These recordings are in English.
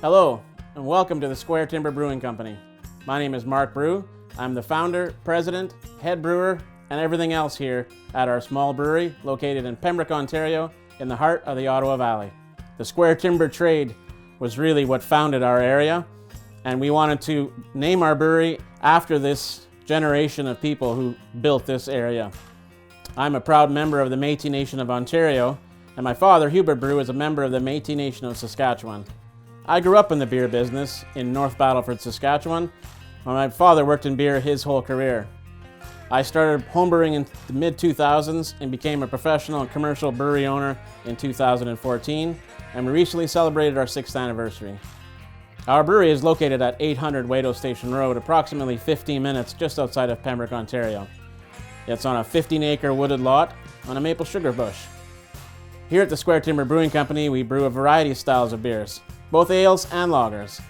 Hello, and welcome to the Square Timber Brewing Company. My name is Mark Brew. I'm the founder, president, head brewer, and everything else here at our small brewery located in Pembroke, Ontario, in the heart of the Ottawa Valley. The Square Timber trade was really what founded our area, and we wanted to name our brewery after this generation of people who built this area. I'm a proud member of the Métis Nation of Ontario, and my father, Hubert Brew, is a member of the Métis Nation of Saskatchewan. I grew up in the beer business in North Battleford, Saskatchewan, where my father worked in beer his whole career. I started homebrewing in the mid-2000s and became a professional and commercial brewery owner in 2014, and we recently celebrated our 6th anniversary. Our brewery is located at 800 Wadeau Station Road, approximately 15 minutes just outside of Pembroke, Ontario. It's on a 15-acre wooded lot on a maple sugar bush. Here at the Square Timber Brewing Company, we brew a variety of styles of beers, both ales and lagers.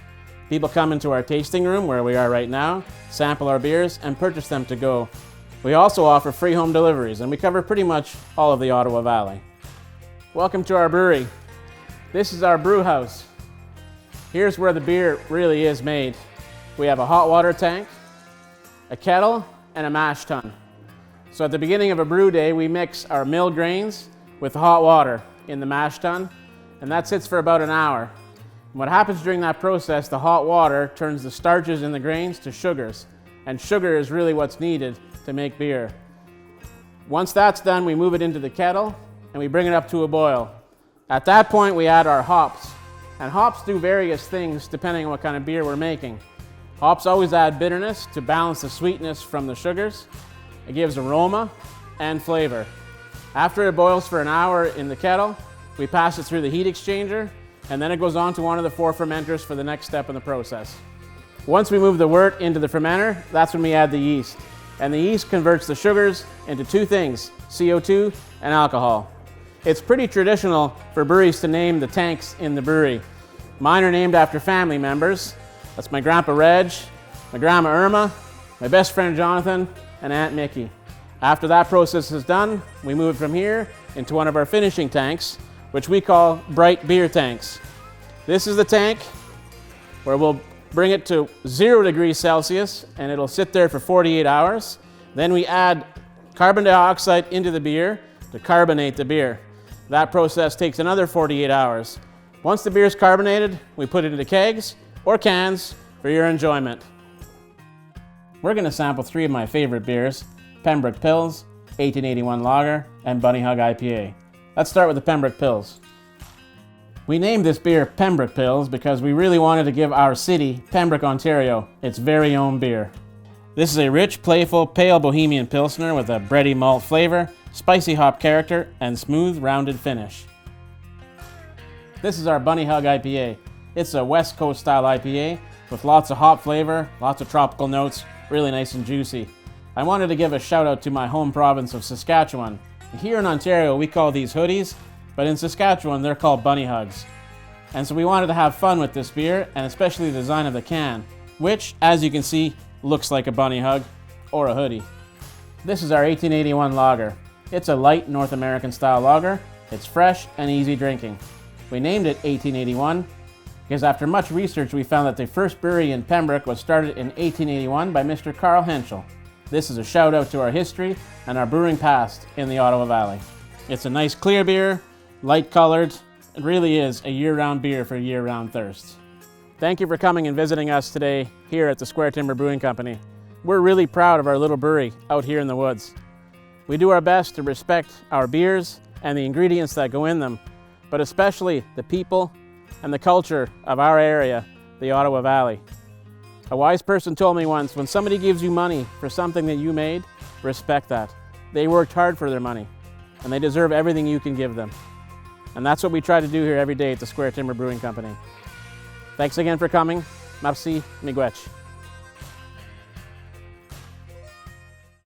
People come into our tasting room, where we are right now, sample our beers, and purchase them to go. We also offer free home deliveries, and we cover pretty much all of the Ottawa Valley. Welcome to our brewery. This is our brew house. Here's where the beer really is made. We have a hot water tank, a kettle, and a mash tun. So at the beginning of a brew day, we mix our milled grains with the hot water in the mash tun, and that sits for about an hour. And what happens during that process, the hot water turns the starches in the grains to sugars, and sugar is really what's needed to make beer. Once that's done, we move it into the kettle and we bring it up to a boil. At that point, we add our hops, and hops do various things depending on what kind of beer we're making. Hops always add bitterness to balance the sweetness from the sugars. It gives aroma and flavor. After it boils for an hour in the kettle, we pass it through the heat exchanger, and then it goes on to one of the 4 fermenters for the next step in the process. Once we move the wort into the fermenter, that's when we add the yeast. And the yeast converts the sugars into 2 things, CO2 and alcohol. It's pretty traditional for breweries to name the tanks in the brewery. Mine are named after family members. That's my grandpa Reg, my grandma Irma, my best friend Jonathan, and Aunt Mickey. After that process is done, we move it from here into one of our finishing tanks, which we call bright beer tanks. This is the tank where we'll bring it to 0 degrees Celsius, and it'll sit there for 48 hours. Then we add carbon dioxide into the beer to carbonate the beer. That process takes another 48 hours. Once the beer is carbonated, we put it into kegs or cans for your enjoyment. We're going to sample 3 of my favorite beers: Pembroke Pils, 1881 Lager, and Bunny Hug IPA. Let's start with the Pembroke Pils. We named this beer Pembroke Pils because we really wanted to give our city, Pembroke, Ontario, its very own beer. This is a rich, playful, pale Bohemian Pilsner with a bready malt flavor, spicy hop character, and smooth, rounded finish. This is our Bunny Hug IPA. It's a West Coast style IPA with lots of hop flavor, lots of tropical notes, really nice and juicy. I wanted to give a shout out to my home province of Saskatchewan. Here in Ontario, we call these hoodies, but in Saskatchewan, they're called Bunny Hugs. And so we wanted to have fun with this beer, and especially the design of the can, which, as you can see, looks like a bunny hug or a hoodie. This is our 1881 Lager. It's a light North American style lager. It's fresh and easy drinking. We named it 1881 because after much research, we found that the first brewery in Pembroke was started in 1881 by Mr. Carl Henschel. This is a shout out to our history and our brewing past in the Ottawa Valley. It's a nice clear beer, light colored. It really is a year-round beer for year-round thirsts. Thank you for coming and visiting us today here at the Square Timber Brewing Company. We're really proud of our little brewery out here in the woods. We do our best to respect our beers and the ingredients that go in them, but especially the people and the culture of our area, the Ottawa Valley. A wise person told me once, when somebody gives you money for something that you made, respect that. They worked hard for their money, and they deserve everything you can give them. And that's what we try to do here every day at the Square Timber Brewing Company. Thanks again for coming. Merci, miigwech.